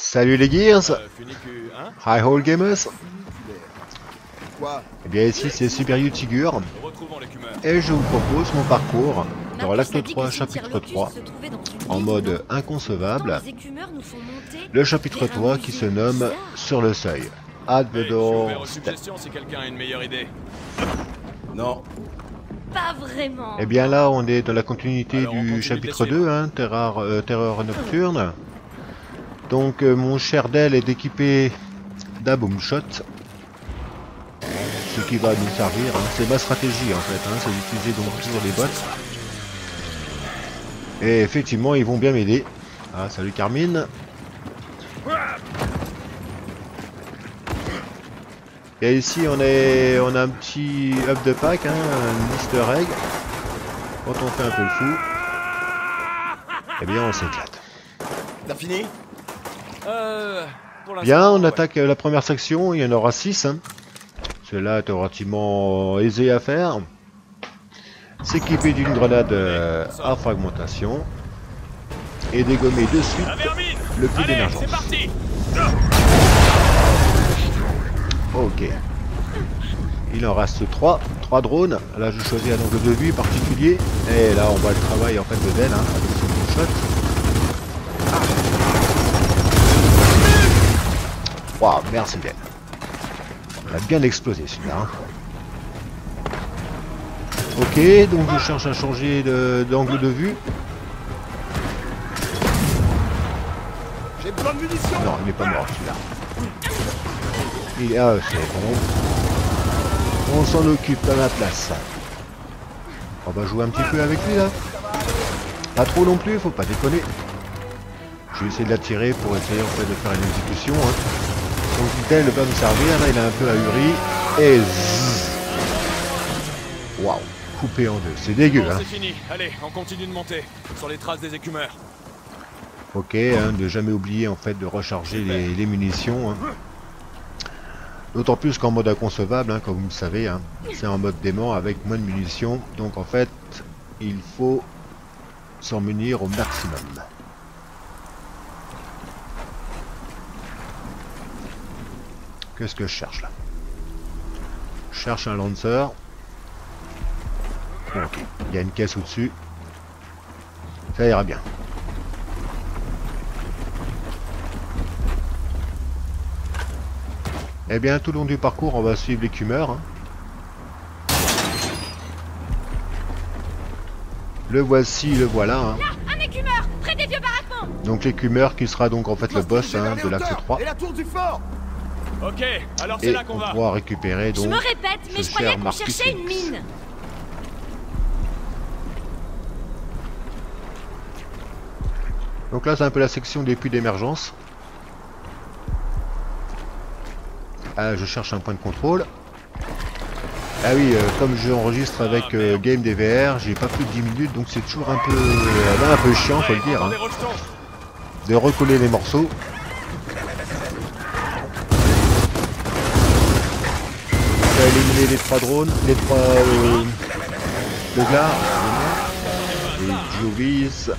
Salut les Gears, Funicu, hein? Hi All Gamers. Quoi? Et bien ici c'est Super Tigur Retrouvons l'écumeur. et je vous propose mon parcours dans Marcus l'acte a dit que 3 le cimetière chapitre Locust 3 se trouvait dans une en mine, mode non? inconcevable. Pourtant, les écumeurs nous font monter Le chapitre vers un 3 qui se musée nomme bizarre. Sur le seuil. At the Hey, je suis door ouvert aux step. suggestions si quelqu'un a une meilleure idée. Non. Pas vraiment. Et bien là on est dans la continuité Alors, on continue du de chapitre les suivre. 2, hein, Terreur nocturne. Donc mon cher Dell est équipé d'un boom shot. Ce qui va nous servir, hein. C'est ma stratégie en fait, hein, c'est d'utiliser donc toujours les bots. Et effectivement ils vont bien m'aider. Ah salut Carmine. Et ici on a un petit up de pack, hein, un easter egg. Quand on fait un peu le fou, eh bien on s'éclate. T'as fini? Pour l'instant, Bien, on ouais. attaque la première section, il y en aura 6. Hein. Cela est relativement aisé à faire. S'équiper d'une grenade à fragmentation. Et dégommer de suite La vermine. le plus Allez, d'émergence. c'est parti. Ok. Il en reste 3. 3 drones. Là, je choisis un angle de vue particulier. Et là, on voit le travail en fait de Dell, hein, avec son bon shot. Waouh, merci Dell. On a bien explosé celui-là. Hein. Ok, donc je cherche à changer d'angle de vue. J'ai besoin de munitions! Non, il n'est pas mort celui-là. Ah, c'est bon. On s'en occupe à la place. On va jouer un petit peu avec lui là. Pas trop non plus, faut pas déconner. Je vais essayer de l'attirer pour essayer en fait de faire une exécution. Hein. Donc Dell va me servir, là il est un peu ahuri. Et zzz. Waouh, coupé en deux, c'est dégueu Bon, hein. c'est fini. Allez, on continue de monter sur les traces des écumeurs. Ok, hein, de jamais oublier en fait de recharger les munitions. Hein. D'autant plus qu'en mode inconcevable, hein, comme vous le savez, hein, c'est en mode dément avec moins de munitions. Donc en fait, il faut s'en munir au maximum. Qu'est-ce que je cherche là? Je cherche un lancer. Ok, il y a une caisse au-dessus. Ça ira bien. Eh bien, tout le long du parcours, on va suivre l'écumeur. Hein. Le voici, le voilà. Hein. Là, un écumeur, près des vieux baraquements. Donc l'écumeur qui sera donc en fait le boss hein, de l'axe 3. Et la tour du fort! Ok, alors c'est Et là qu'on on va. pourra récupérer Je donc me répète, mais ce je croyais cher qu'on Marcus cherchait une Phoenix. mine. Donc là c'est un peu la section des puits d'émergence. Ah, je cherche un point de contrôle. Ah oui, comme j'enregistre avec Game DVR, j'ai pas plus de 10 minutes, donc c'est toujours un peu chiant, faut le dire, hein, Des rejetons. de recoller les morceaux. On va éliminer les 3 drones, les 3 de gare, les Jovis.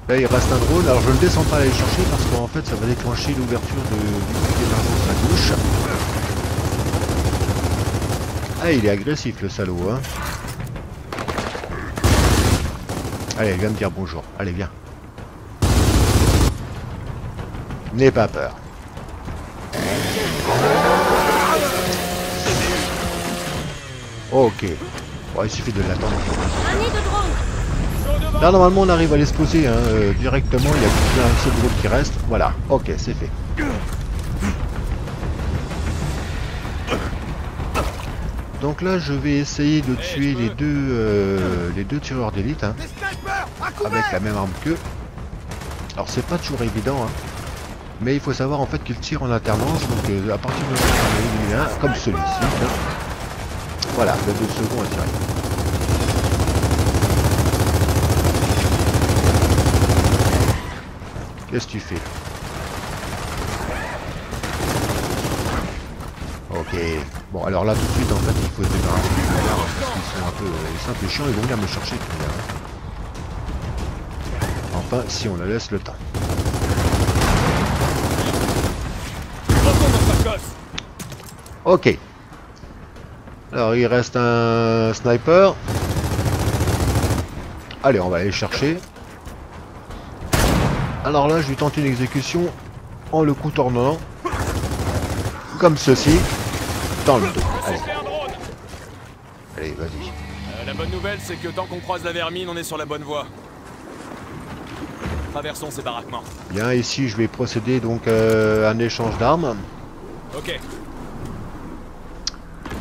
Là il reste un drone, alors je ne descends pas aller le chercher parce qu'en fait ça va déclencher l'ouverture du puits d'émergence à gauche. Ah il est agressif le salaud hein. Allez viens me dire bonjour, allez viens. N'aie pas peur. Ok, bon, il suffit de l'attendre. Un nid de drone. Là normalement on arrive à l'exploser hein, directement, il n'y a plus qu'un seul groupe qui reste. Voilà, ok c'est fait. Donc là je vais essayer de tuer les deux tireurs d'élite hein, Des snipers! À couvert! avec la même arme qu'eux. Alors c'est pas toujours évident hein, mais il faut savoir en fait qu'ils tirent en alternance, donc à partir du moment où on en a éliminé un, comme celui-ci, hein, voilà, le 2 secondes à tirer. Qu'est-ce que tu fais? Ok. Bon, alors là, tout de suite, en fait, il faut se débarrasser des connards, parce qu'ils sont un peu chiants, ils vont venir me chercher, tout à l'heure. copains si on la laisse le temps. Retourne dans sa cosse. Ok. Alors il reste un sniper. Allez, on va aller le chercher. Alors là, je lui tente une exécution en le contournant. Comme ceci. Dans le dos. Allez, C'est un drone. allez, vas-y. La bonne nouvelle, c'est que tant qu'on croise la vermine, on est sur la bonne voie. Traversons ces baraquements. Bien, ici je vais procéder donc à un échange d'armes. Ok.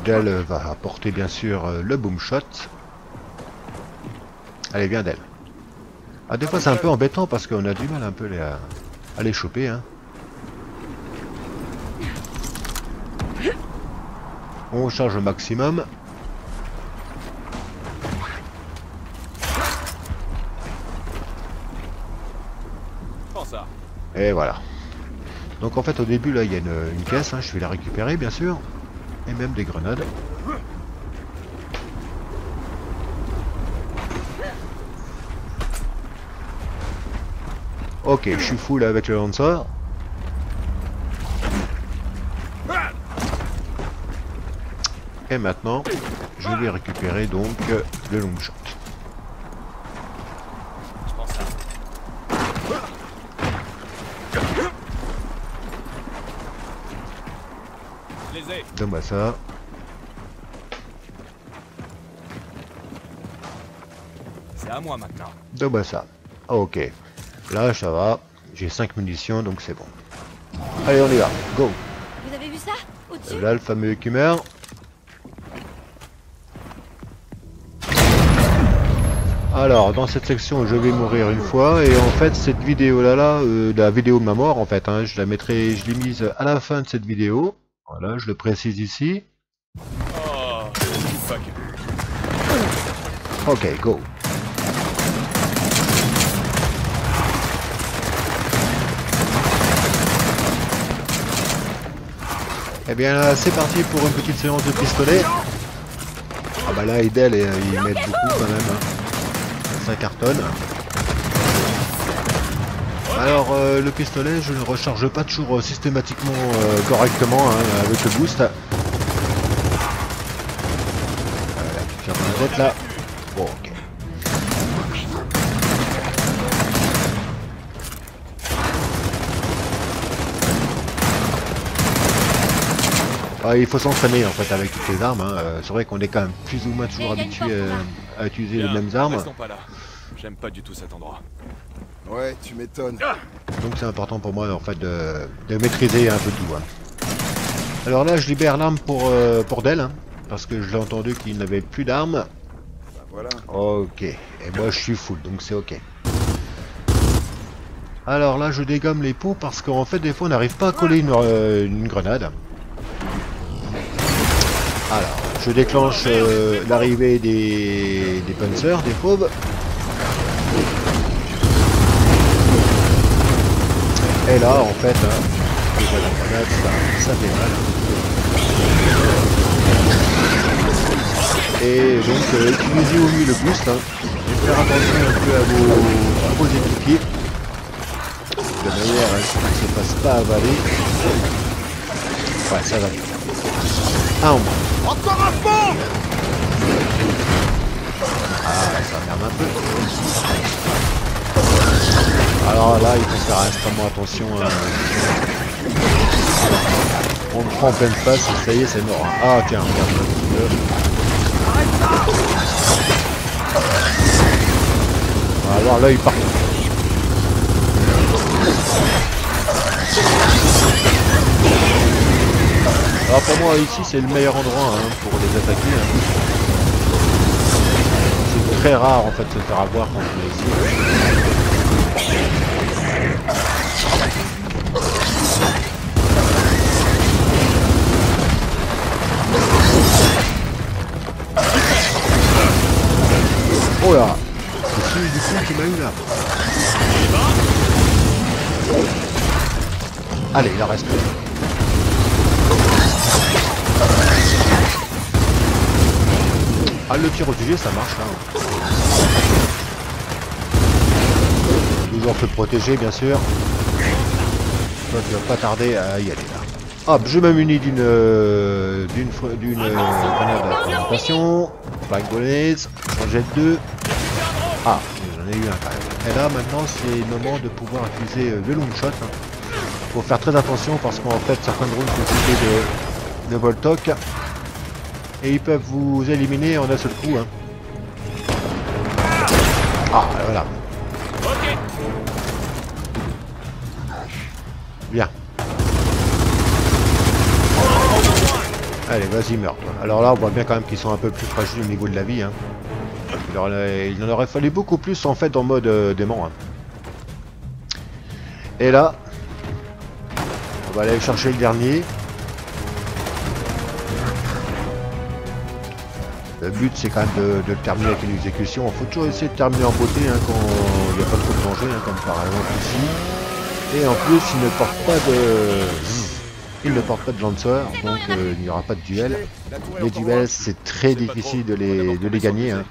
Del va apporter bien sûr le boom shot. Allez, viens Del. Ah, des fois c'est un peu embêtant parce qu'on a du mal un peu à les choper. Hein. On charge au maximum. Prends ça. Et voilà. Donc en fait au début là il y a une caisse, hein, je vais la récupérer bien sûr. Et même des grenades. Ok, je suis full avec le lancer. Et maintenant, je vais récupérer donc le long shot. Je prends ça. Je les ai. Donne-moi ça. C'est à moi maintenant. Donne-moi ça. Ok. Là, ça va. J'ai 5 munitions, donc c'est bon. Allez, on y va. Go. Vous avez vu ça? Au-dessus? Là, le fameux écumeur. Alors, dans cette section, je vais mourir une fois. Et en fait, cette vidéo-là, la vidéo de ma mort, en fait, hein, je l'ai mise à la fin de cette vidéo. Voilà, je le précise ici. Oh, fuck. Ok, go. Eh bien là, c'est parti pour une petite séance de pistolet. Ah bah là, Idel, ils mettent beaucoup quand même. Hein. Ça cartonne. Alors le pistolet, je ne le recharge pas toujours systématiquement correctement hein, avec le boost. Voilà, tu fermes la tête là. Bon, ok. Ah, il faut s'entraîner en fait avec toutes les armes. Hein. C'est vrai qu'on est quand même plus ou moins toujours habitué à utiliser les mêmes armes. Restons pas là. J'aime pas du tout cet endroit. Ouais, tu m'étonnes. Donc c'est important pour moi en fait de maîtriser un peu tout. Hein. Alors là je libère l'arme pour Del, hein, parce que je l'ai entendu qu'il n'avait plus d'armes. Bah voilà. Ok, et moi je suis full, donc c'est ok. Alors là je dégomme les pots parce qu'en fait des fois on n'arrive pas à coller une grenade. Alors je déclenche l'arrivée des panzers, des fauves. Et là, en fait, hein, déjà la grenade, ça fait mal. Et donc, utilisez au mieux le boost. Hein, et faire attention un peu à vos équipiers. De manière à ce qu'ils ne se fassent pas avaler. Ouais, ça va. Un au moins. Encore un fond. Ah, ça merde un peu. Alors là, il faut faire extrêmement attention. On le prend en pleine face et ça y est, c'est mort. Hein. Ah tiens, regarde un petit peu. On va voir l'œil partout. Alors pour moi ici c'est le meilleur endroit hein, pour les attaquer. Hein. C'est très rare en fait de se faire avoir quand on est ici. Oh là, c'est celui du coup qui m'a eu là. Allez, il en reste plus. Ah, le tir au sujet ça marche là. toujours se protéger, bien sûr. Toi, tu vas pas tarder à y aller là. Hop, je me munis d'une grenade à présentation. Black Bullets, j'en jette 2. Ah, j'en ai eu un quand même. Et là, maintenant, c'est le moment de pouvoir utiliser le long shot. Faut faire très attention parce qu'en fait, certains drones sont équipés de Voltok. Et ils peuvent vous éliminer en un seul coup. Hein. Ah, voilà. Bien. Allez, vas-y, meurs toi. Alors là, on voit bien quand même qu'ils sont un peu plus fragiles au niveau de la vie. Hein. Il en aurait fallu beaucoup plus en fait en mode démon. Hein. Et là, on va aller chercher le dernier. Le but c'est quand même de le terminer avec une exécution. Il faut toujours essayer de terminer en beauté hein, quand il n'y a pas trop de danger, hein, comme par exemple ici. Et en plus, il ne porte pas de... Il ne porte pas de lanceur, donc il n'y aura pas de duel. Les duels, c'est très difficile de les gagner. Hein.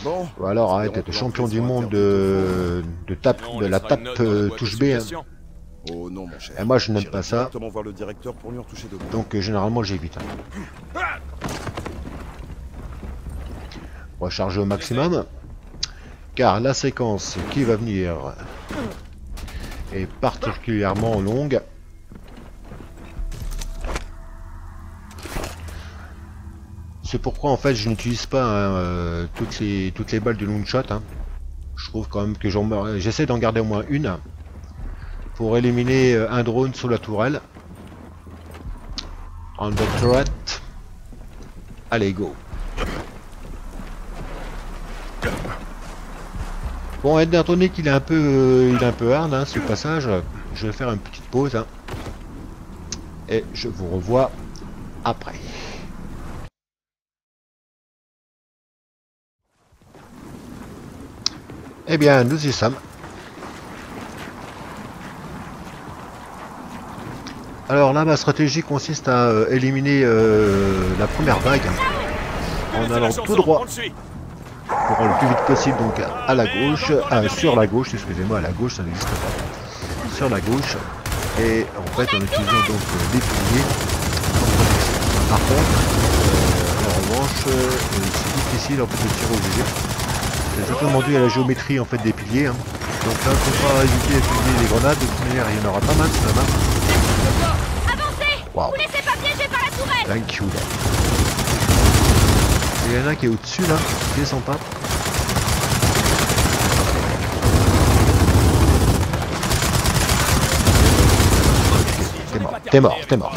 Ou alors arrête d'être champion du monde de la tape touche B. Hein. Oh non, mon cher. Et moi, je n'aime pas ça. Voir le directeur pour lui en toucher deux. Donc généralement, j'évite. Hein. Recharger au maximum. Car la séquence qui va venir est particulièrement longue. C'est pourquoi en fait je n'utilise pas hein, toutes les balles de long shot. Hein. Je trouve quand même que j'essaie d'en garder au moins une pour éliminer un drone sous la tourelle. On the turret. Allez go. Bon, étant donné qu'il est un peu hard hein, ce passage, je vais faire une petite pause hein, et je vous revois après. Eh bien, nous y sommes. Alors là, ma stratégie consiste à éliminer la première vague en allant tout droit pour aller le plus vite possible donc à la gauche, sur la gauche, excusez-moi, à la gauche, ça n'existe pas. Sur la gauche, et en fait en utilisant donc les piliers. Par contre, en revanche, c'est difficile en fait de tirer au GG. C'est simplement dû à la géométrie en fait des piliers. Hein. Donc là, il ne faut pas éviter d'utiliser les grenades. De toute manière, il y en aura pas mal sur la map. Avancez. Wow. Vous laissez pas piéger par la tourelle. Thank you. Il y en a qui est au-dessus là, qui descend pas. T'es mort, t'es mort.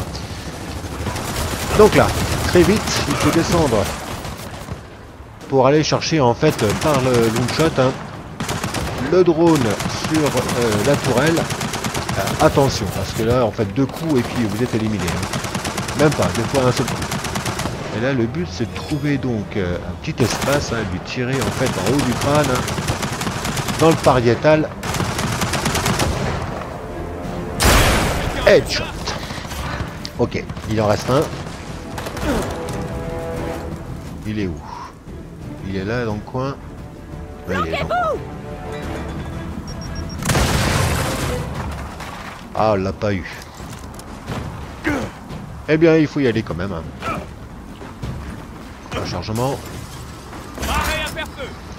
Donc là, très vite, il faut descendre pour aller chercher en fait par le long shot hein, le drone sur la tourelle. Attention parce que là en fait 2 coups et puis vous êtes éliminé. Hein. Même pas, des fois un seul coup. Et là le but c'est de trouver donc un petit espace, hein, lui tirer en fait en haut du crâne, hein, dans le pariétal. Headshot. Ok, il en reste un. Il est où? Il est là dans le coin. Ouais, il est là. Ah, on l'a pas eu. Eh bien, il faut y aller quand même. Hein. Rechargement.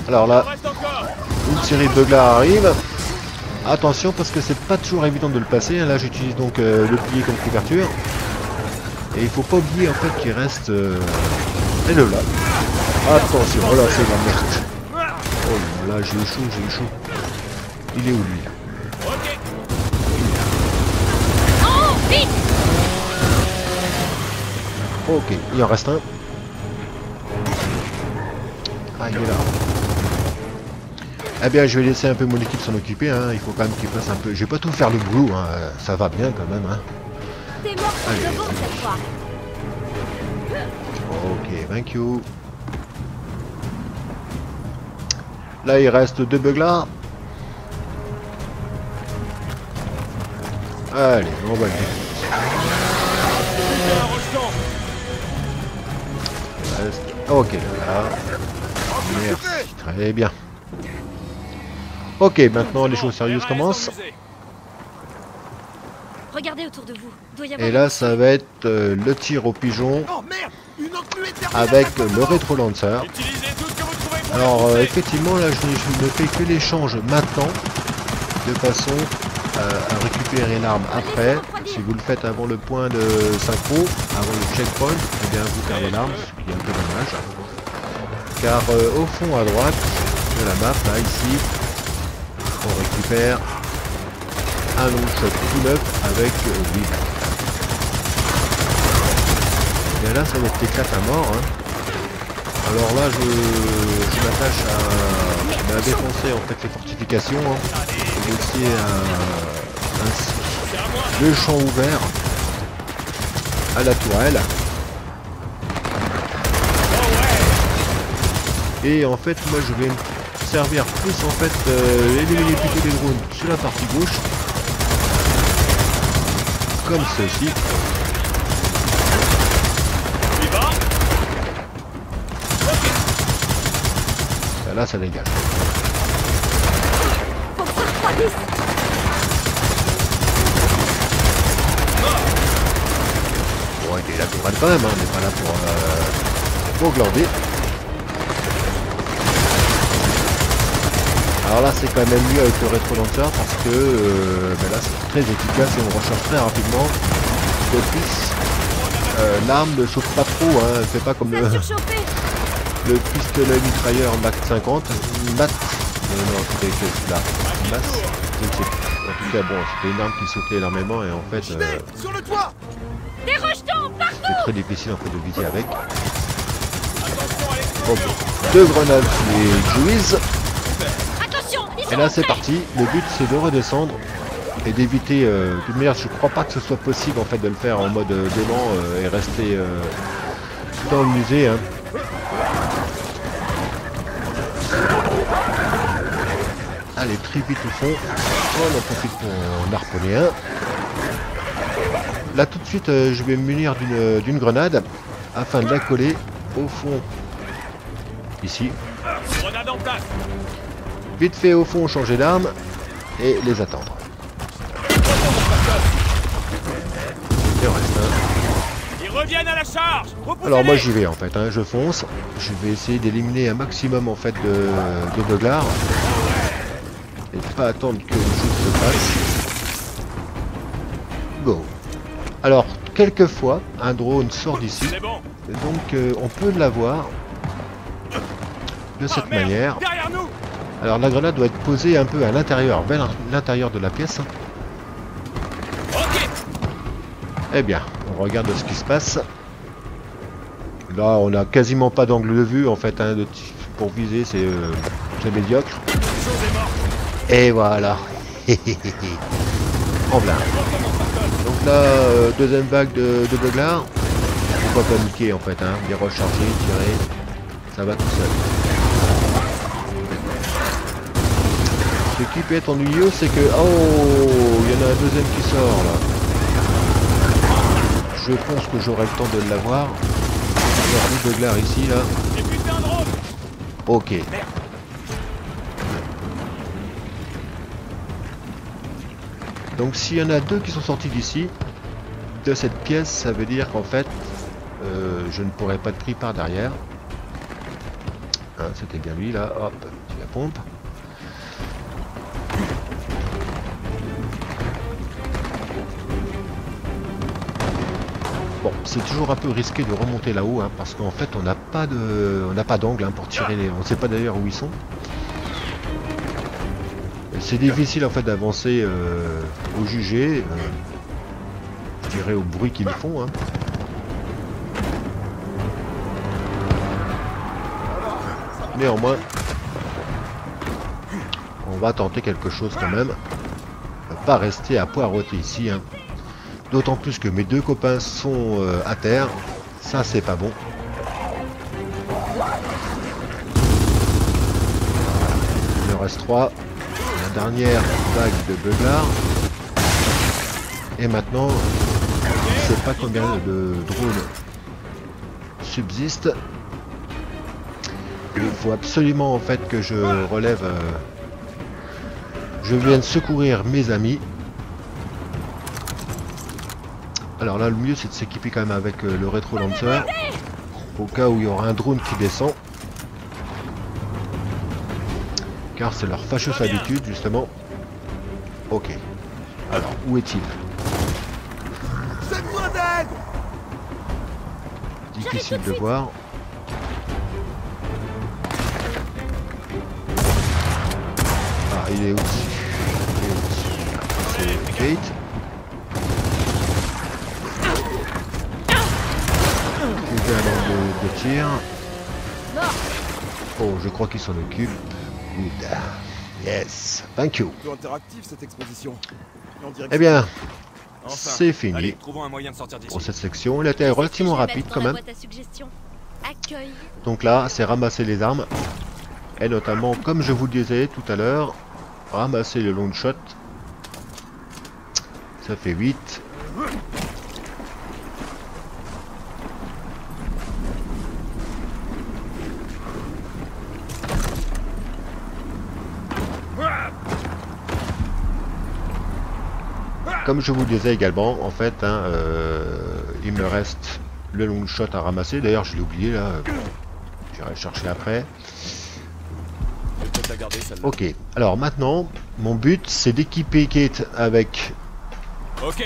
Alors là, une série de buglers arrive. Attention parce que c'est pas toujours évident de le passer. Là, j'utilise donc le plié comme couverture. Et il faut pas oublier en fait qu'il reste et le là. Attention, oh là c'est la merde. Oh là, j'ai eu chaud, j'ai eu chaud. Il est où lui là? Ok, il en reste un. Ah, il est là. Eh bien, je vais laisser un peu mon équipe s'en occuper. Hein. Il faut quand même qu'il fasse un peu. Je vais pas tout faire le boulot. Hein. Ça va bien quand même. Hein. T'es mort sur le devant cette fois. Ok, thank you. Là, il reste 2 buglers. Allez, on va le faire. Ok, là. Merci, très bien. Ok, maintenant les choses sérieuses commencent. Regardez autour de vous. Doit y avoir Et là, ça va être le tir au pigeon Oh merde! Une encluée terminale avec à le rétro-lancer. Utilisez tout ce que vous trouvez pour Alors, les repousser. effectivement, là, je ne fais que l'échange maintenant, de façon à récupérer l'arme après. Si vous le faites avant le point de synchro, avant le checkpoint, eh bien vous perdez l'arme, ce qui est un peu dommage. Car au fond à droite de la map, là, ici, on récupère un long shot tout neuf avec vide. Et là, ça va être éclate à mort. Hein. Alors là, je m'attache à défoncer en fait les fortifications, hein, et aussi ainsi le champ ouvert à la tourelle. Et en fait, moi, je vais me servir plus en fait éliminer plutôt les drones sur la partie gauche, comme ceci. Là, ça dégage. Faut que ça refroidisse. Bon, il est là pour quand même, hein. On n'est pas là pour glander. Alors là, c'est quand même mieux avec le rétro-lanceur parce que ben là, c'est très efficace et on recharge très rapidement. De plus, l'arme ne chauffe pas trop, hein. Elle fait pas comme Ça a surchauffé. le pistolet mitrailleur Mac 50, Mat, non, c'était que là, Mas, je ne sais plus. En tout cas, bon, c'était une arme qui sautait énormément et en fait, sur le toit! Des rejetons partout. c'était très difficile en fait de viser avec. Oh, bon. Deux grenades les juiz. Attention, ils sont Et là, c'est rentrés. parti. Le but, c'est de redescendre et d'éviter. De toute manière, je crois pas que ce soit possible en fait de le faire en mode dément et rester dans le musée. Hein. Allez, très vite au fond. On en profite pour en harponner un. Là tout de suite je vais me munir d'une grenade afin de la coller au fond. Ici. Grenade en place. Vite fait au fond changer d'arme et les attendre. Il en reste un. Ils reviennent à la charge. Alors moi j'y vais en fait, hein, je fonce. Je vais essayer d'éliminer un maximum en fait de buglards. Et pas attendre que le jeu se passe. Go. Alors, quelquefois, un drone sort d'ici. C'est bon. Donc, on peut l'avoir de cette Ah, merde, manière. derrière nous. Alors, la grenade doit être posée un peu à l'intérieur, vers l'intérieur de la pièce. Ok. Eh bien, on regarde ce qui se passe. Là, on n'a quasiment pas d'angle de vue, en fait, hein, pour viser, c'est médiocre. Et voilà. En plein. Donc là, deuxième vague de buglards. Faut pas paniquer en fait, hein. Bien recharger, tirer. Ça va tout seul. Ce qui peut être ennuyeux, c'est que... Oh, il y en a un deuxième qui sort là. Je pense que j'aurai le temps de l'avoir. Alors, le buglar ici là. J'ai buté un drone. Ok. Donc s'il y en a deux qui sont sortis d'ici, de cette pièce, ça veut dire qu'en fait, je ne pourrais pas être pris par derrière. Hein, c'était bien lui là, hop, tu la pompe. Bon, c'est toujours un peu risqué de remonter là-haut, hein, parce qu'en fait on n'a pas d'angle hein, pour tirer les. On ne sait pas d'ailleurs où ils sont. C'est difficile en fait d'avancer au jugé, je dirais au bruit qu'ils font. Hein. Néanmoins, on va tenter quelque chose quand même. On va pas rester à poireauter ici. Hein. D'autant plus que mes deux copains sont à terre. Ça c'est pas bon. Il en reste 3. La dernière vague de buglards. Et maintenant, je ne sais pas combien de drones subsistent. Il faut absolument en fait que je relève je viens de secourir mes amis. Alors là, le mieux c'est de s'équiper quand même avec le rétro-lanceur. Au cas où il y aura un drone qui descend. Car c'est leur fâcheuse habitude justement. Ok. Alors, où est-il? J'ai besoin d'aide. Difficile de voir. Ah, il est au-dessus. Il est au-dessus. C'est Kate. Il fait un angle de tir. Oh, je crois qu'il s'en occupe. Good. Yes. Thank you. Plutôt interactif cette exposition. Et on dirait que Eh bien, Enfin, c'est fini allez, trouvons un moyen de sortir d'ici. pour cette section. Elle a été relativement rapide quand même. Accueil. Donc là, c'est ramasser les armes. Et notamment, comme je vous le disais tout à l'heure, ramasser le long shot. Ça fait 8. Comme je vous le disais également, en fait, hein, il me reste le long shot à ramasser. D'ailleurs, je l'ai oublié là. J'irai le chercher après. Je vais peut-être la garder, celle-là. Ok. Alors maintenant, mon but, c'est d'équiper Kate avec Ok.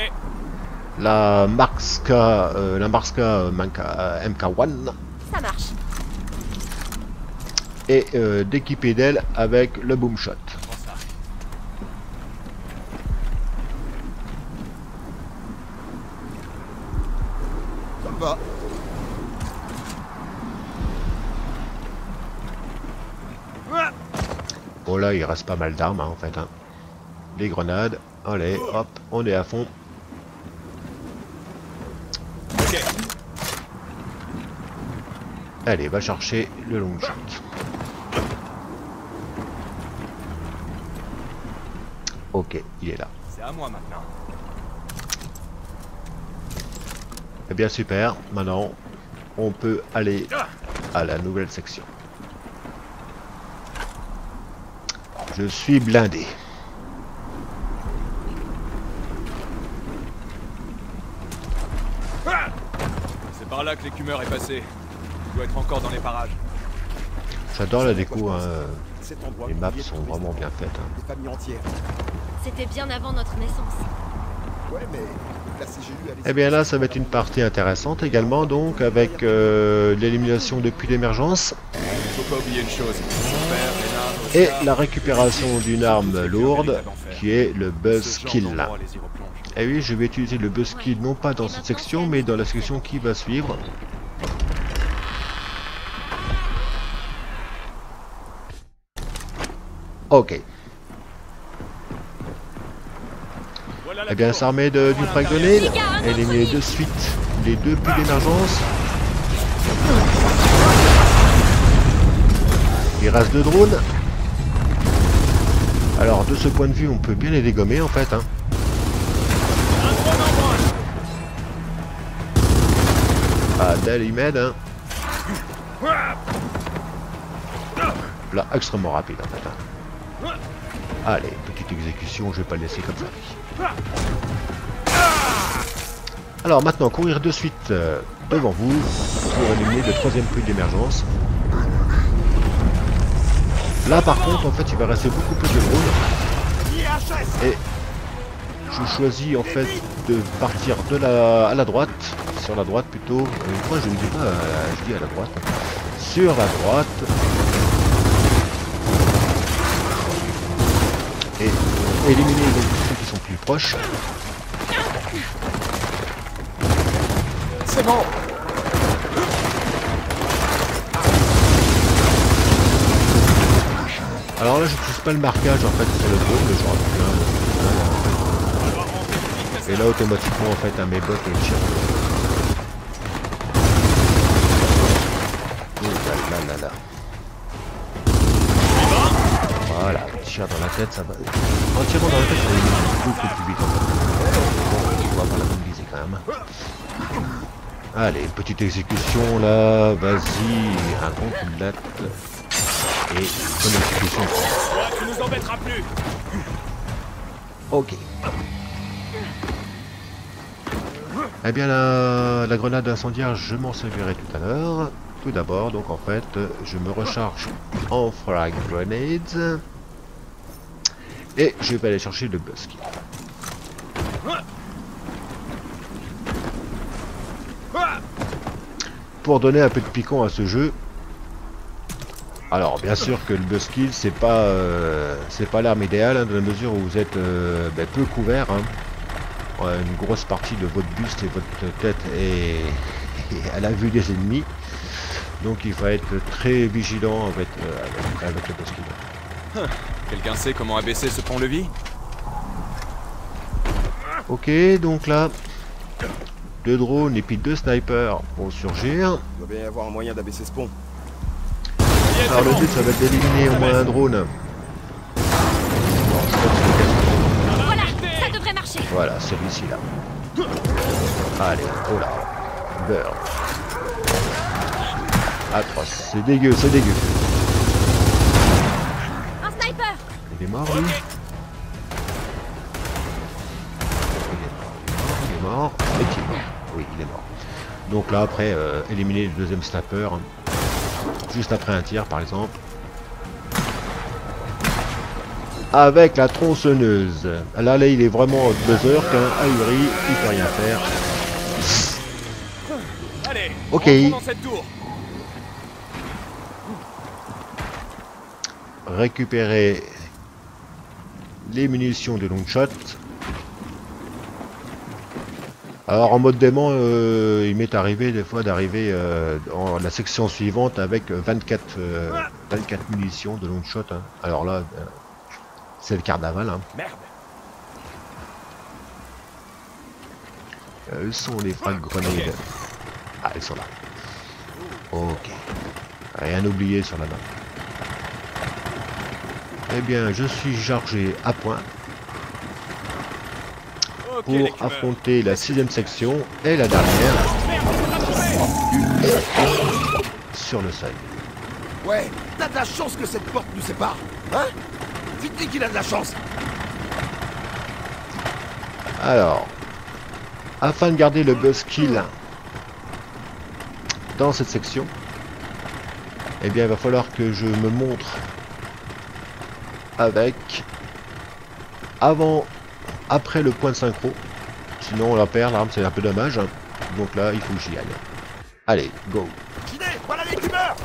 la Marska MK1 Ça marche. et d'équiper d'elle avec le boom shot. Prends ça. ça me va. Bon là, il reste pas mal d'armes hein, en fait. Hein. Les grenades. Allez, hop, on est à fond. Ok. Allez, va chercher le long shot. Ok, il est là. C'est à moi maintenant. Eh bien super, maintenant on peut aller à la nouvelle section. Je suis blindé. C'est par là que l'écumeur est passé. Il doit être encore dans les parages. J'adore la déco, hein. Cet endroit Les maps oublié sont pour vraiment bien faites. Hein. des familles entières. C'était bien avant notre naissance. Ouais, mais la CGU a laissé... Eh bien là, ça va être une partie intéressante également, donc avec l'élimination depuis l'émergence Faut pas oublier une chose. Son père, Lénard, et Oscar, la récupération d'une arme lourde qui qui est le ce buzzkill. genre d'endroit les y replonge. Et oui, je vais utiliser le buzzkill non pas dans cette section, mais dans la section qui va suivre. Ok. Voilà la Eh bien, tour. s'armer du frag grenade, éliminer de suite les deux puits d'émergence. Il reste deux drones. Alors, de ce point de vue, on peut bien les dégommer en fait. Hein. Ah, Dell, il m'aide. Hein. Là, extrêmement rapide en fait. Hein. Allez, petite exécution, je vais pas le laisser comme ça. Alors maintenant, courir de suite devant vous pour éliminer le troisième puits d'émergence. Là par contre, en fait, il va rester beaucoup plus de drones. Et je choisis en fait de partir à la droite, sur la droite plutôt. Moi je ne dis pas, je dis à la droite. Sur la droite. Et éliminer donc ceux qui sont plus proches. C'est bon. Alors là, je n'utilise pas le marquage en fait sur le drone, mais j'aurais pu. Et là, automatiquement, en fait, mes bots et tire. Oh là là là là. Voilà, tire dans la tête, ça va. En tirant dans la tête, ça va beaucoup plus vite en fait. Bon, on va pas la même viser quand même. Allez, petite exécution là, vas-y, un complète. Et bonne exécution. Ouais, tu nous embêteras plus. Ok. Eh bien la grenade incendiaire, je m'en servirai tout à l'heure. Tout d'abord, donc en fait, je me recharge en frag grenades. Et je vais aller chercher le buzzkill. Pour donner un peu de piquant à ce jeu. Alors bien sûr que le buzzkill c'est pas l'arme idéale hein, dans la mesure où vous êtes peu couvert. Hein. Une grosse partie de votre buste et votre tête est à la vue des ennemis. Donc il faut être très vigilant avec le buzzkill. Quelqu'un sait comment abaisser ce pont-levis? Ok, donc là, 2 drones et puis 2 snipers vont surgir. Il doit bien y avoir un moyen d'abaisser ce pont. Alors le but ça va être d'éliminer au moins un drone. Voilà, ça devrait marcher. Voilà, celui-ci là. Allez, oh là. Beurre. Atroce, c'est dégueu, c'est dégueu. Un sniper. Il est mort lui. Il est mort. Est-il mort? Oui, il est mort. Donc là après, éliminer le deuxième sniper. Juste après un tir par exemple. Avec la tronçonneuse. Là il est vraiment buzzer qu'un ahuri, il peut rien faire. Allez, ok. rentrons dans cette tour. Récupérer les munitions de long shot. Alors en mode dément, il m'est arrivé des fois d'arriver dans la section suivante avec 24 munitions de long shot. Hein. Alors là, c'est le carnaval. Hein. Merde. Où sont les frag grenades? Ah, elles sont là. Ok. Rien oublié sur la map. Eh bien, je suis chargé à point Ok, pour les cumeurs. affronter la 6ème section et la dernière sur le seuil. Ouais, t'as de la chance que cette porte nous sépare. Hein? Dites-lui qu'il a de la chance. Alors, afin de garder le buzzkill dans cette section, eh bien, il va falloir que je me montre avec après le point de synchro. Sinon, on la perd, l'arme, c'est un peu dommage. Donc là, il faut que j'y aille. Allez, go. Ginet, voilà les tumeurs.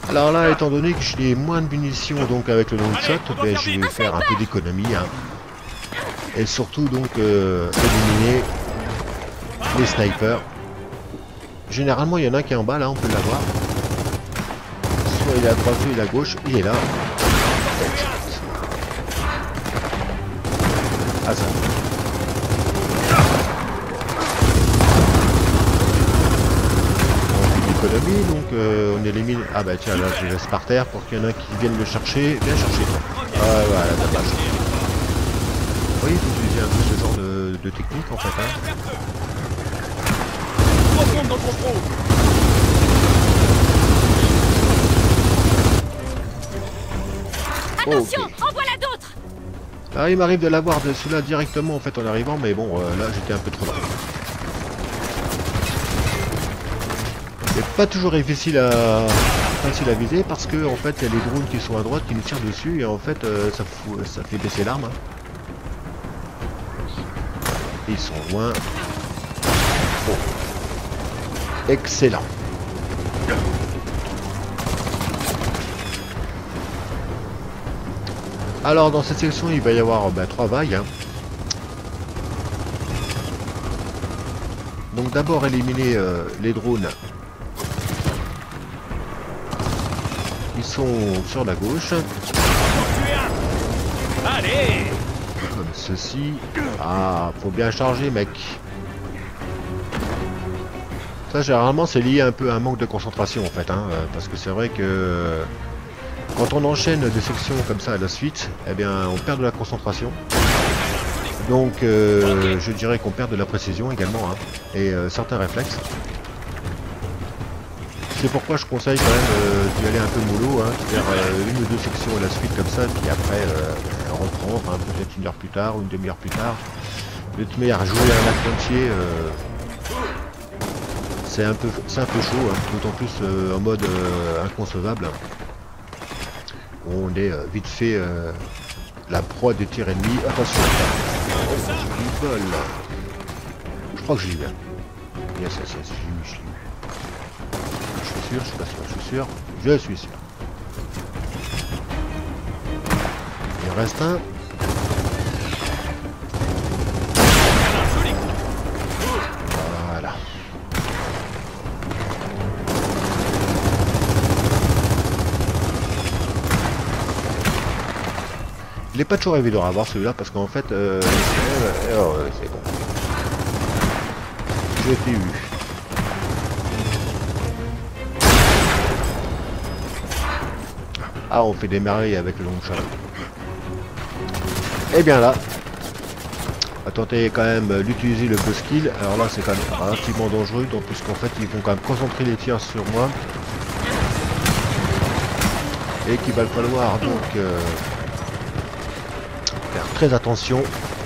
Alors là, étant donné que j'ai moins de munitions donc avec le long shot, ben, je vais faire un peu d'économie. Hein. Et surtout donc éliminer les snipers. Généralement, il y en a un qui est en bas, là, on peut l'avoir. Soit il est à droite, soit il est à gauche, il est là. Ah ça. Économie, donc on élimine. Ah bah tiens, là je laisse par terre pour qu'il y en ait un qui vienne le chercher. Viens chercher. Ah voilà, dommage. Oui, il faut utiliser un peu ce genre de technique en fait. Hein. Retourne dans ton trou. Attention, Ok. en voilà d'autres. Ah, il m'arrive de l'avoir de celui-là directement en fait en arrivant, mais bon, là j'étais un peu trop loin. C'est pas toujours facile à viser parce que en fait il y a les drones qui sont à droite qui nous tirent dessus et en fait ça fait baisser l'arme. Hein. Ils sont loin. Bon. Excellent. Alors dans cette section il va y avoir 3 vagues. Hein. Donc d'abord éliminer les drones. Ils sont sur la gauche. Allez. Comme ceci. Ah, faut bien charger mec. Ça généralement c'est lié un peu à un manque de concentration en fait. Hein, parce que c'est vrai que quand on enchaîne des sections comme ça à la suite, eh bien on perd de la concentration. Donc je dirais qu'on perd de la précision également. Hein, et certains réflexes. C'est pourquoi je conseille quand même d'y aller un peu mollo, hein, faire une ou deux sections à la suite comme ça, puis après reprendre, hein, peut-être une heure plus tard ou une demi-heure plus tard. De toute manière, jouer à un acte entier, c'est un peu chaud, hein, d'autant plus en mode inconcevable. On est vite fait la proie des tirs ennemis. Attention, j'ai du bol. Je crois que j'ai eu. Yes, yes, yes, j'ai eu. Je suis sûr, je suis pas sûr, je suis sûr. Je suis sûr. Il en reste un. Voilà. Il est pas toujours évident à voir celui-là parce qu'en fait, c'est bon. Je t'ai eu. Ah, on fait des merveilles avec le long shot. Et bien là, on va tenter quand même d'utiliser le buzzkill. Alors là, c'est quand même relativement dangereux, donc puisqu'en fait, ils vont quand même concentrer les tirs sur moi. Et qu'il va falloir donc faire très attention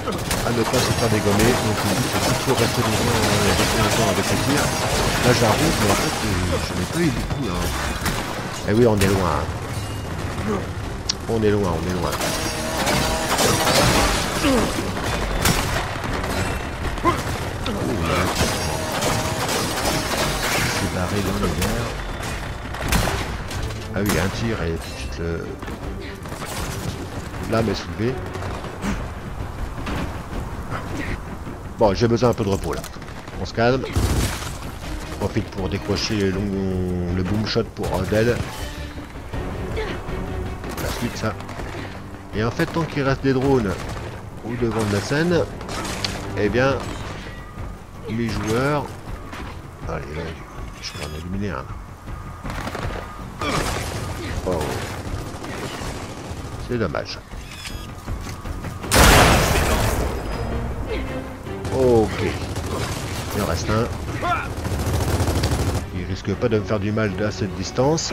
à ne pas se faire dégommer. Donc le but c'est plutôt rester longtemps avec les tirs. Là j'arrive, mais en fait je n'ai pas eu beaucoup là. Et oui, on est loin. On est loin, on est loin. C'est barré dans le verre. Ah oui, un tir et tout de suite le... L'âme est soulevée. Bon, j'ai besoin un peu de repos là. On se calme. Je profite pour décrocher le boom shot pour Del. La suite ça. Et en fait, tant qu'il reste des drones au devant de la scène, eh bien, les joueurs... Allez, là, je peux en éliminer un. Oh. C'est dommage. Ok. Il en reste un. Il risque pas de me faire du mal à cette distance.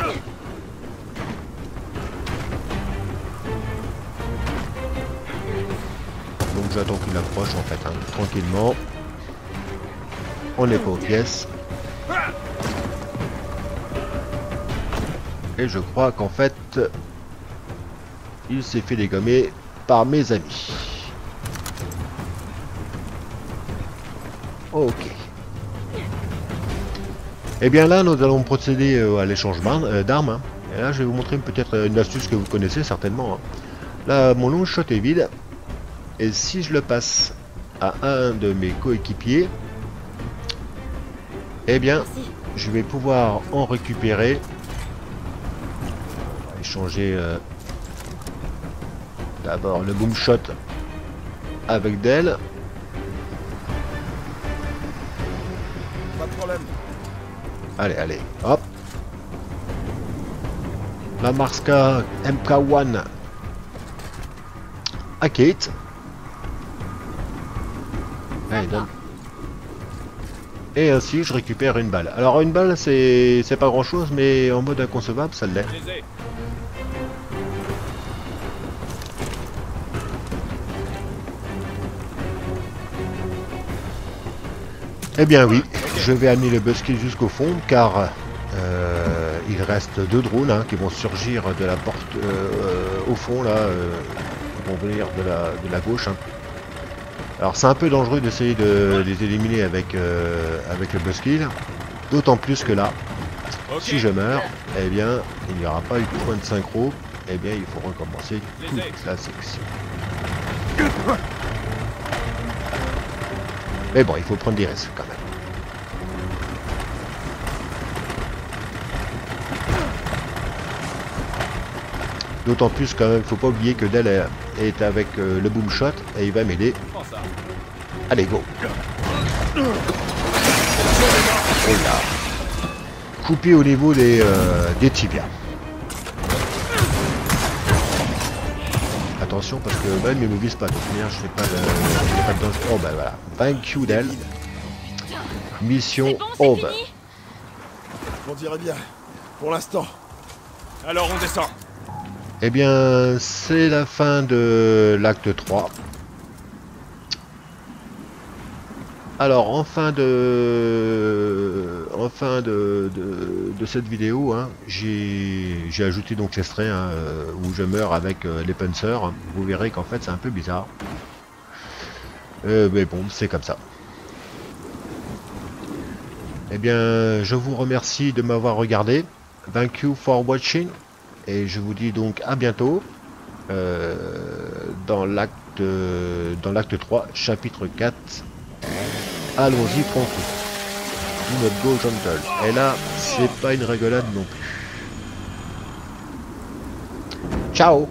Donc j'attends qu'il approche en fait, hein, tranquillement. On n'est pas aux pièces. Et je crois qu'en fait, il s'est fait dégommer par mes amis. Ok. Et bien là, nous allons procéder à l'échange d'armes. Hein. Et là, je vais vous montrer peut-être une astuce que vous connaissez certainement. Hein. Là, mon long shot est vide. Et si je le passe à un de mes coéquipiers, eh bien, je vais pouvoir en récupérer. Échanger d'abord le boom shot avec Del. Pas de problème. Allez, allez, hop. La Marska MK1 à Kate. Allez, donne. Et ainsi je récupère une balle. Alors une balle c'est pas grand chose, mais en mode inconcevable ça l'est. Eh bien oui, je vais amener le buzzkill jusqu'au fond car il reste deux drones hein, qui vont surgir de la porte au fond là, qui vont venir de la gauche. Hein. Alors c'est un peu dangereux d'essayer de les éliminer avec le buzzkill, d'autant plus que là, si je meurs, eh bien il n'y aura pas eu de point de synchro, eh bien il faut recommencer toute la section. Mais bon, il faut prendre des risques quand même. D'autant plus quand même, il faut pas oublier que Del est avec le boom shot et il va m'aider. Allez, go. Oh là. Coupé au niveau des tibias. Attention parce que même il me vise pas. De toute manière, je fais pas de danger. Oh ben voilà. Thank you Del. Mission over. On dirait bien. Pour l'instant. Alors on descend. Eh bien, c'est la fin de l'acte 3. Alors, en fin de cette vidéo, hein, j'ai ajouté donc l'extrait où je meurs avec les Panzers. Vous verrez qu'en fait, c'est un peu bizarre. Mais bon, c'est comme ça. Eh bien, je vous remercie de m'avoir regardé. Thank you for watching. Et je vous dis donc à bientôt dans l'acte 3, chapitre 4. Allons-y tranquille. Do not go gentle. Et là, c'est pas une rigolade non plus. Ciao.